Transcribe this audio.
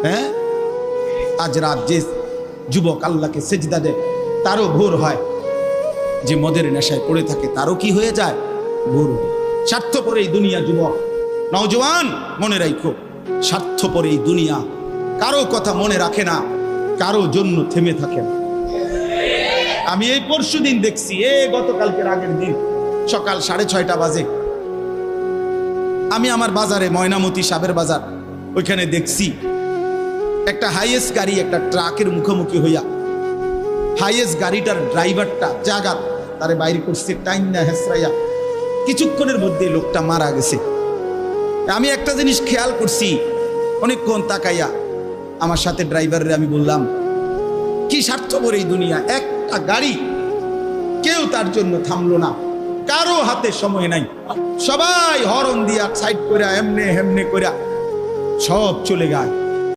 হ্যাঁ, আজ রাত যে যুবক আল্লাহকে সেজদা দেয় তারও ভোর হয়, যে মদের নেশায় পড়ে থাকে তারও কি হয়ে যায়, ভোর হয়। স্বার্থপর এই দুনিয়া যুবক, নওজওয়ান মনে রাখো, স্বার্থপর এই দুনিয়া কারো কথা মনে রাখে না, কারো জন্য থেমে থাকে না। আমি এই পরশুদিন দেখছি, গতকালকের আগের দিন সকাল 6:30 বাজে আমি আমার বাজারে, ময়নামতি সাবের বাজার, ওইখানে দেখছি একটা হাইয়েস্ট গাড়ি একটা ট্রাকের মুখোমুখি হইয়া, হাইয়েস্ট গাড়িটার ড্রাইভারটা জাগাত তারে বাইরে করছে টাইম না হেসরাইয়া, কিছুক্ষণের মধ্যে লোকটা মারা গেছে। আমি একটা জিনিস খেয়াল করছি, অনেকক্ষণ তাকাইয়া আমার সাথে ড্রাইভারের আমি বললাম, কি স্বার্থপর এই দুনিয়া, একটা গাড়ি কেউ তার জন্য থামলো না, কারো হাতে সময় নাই, সবাই হরন দিয়া সাইড করে এমনে হেমনে করে সব চলে যায়।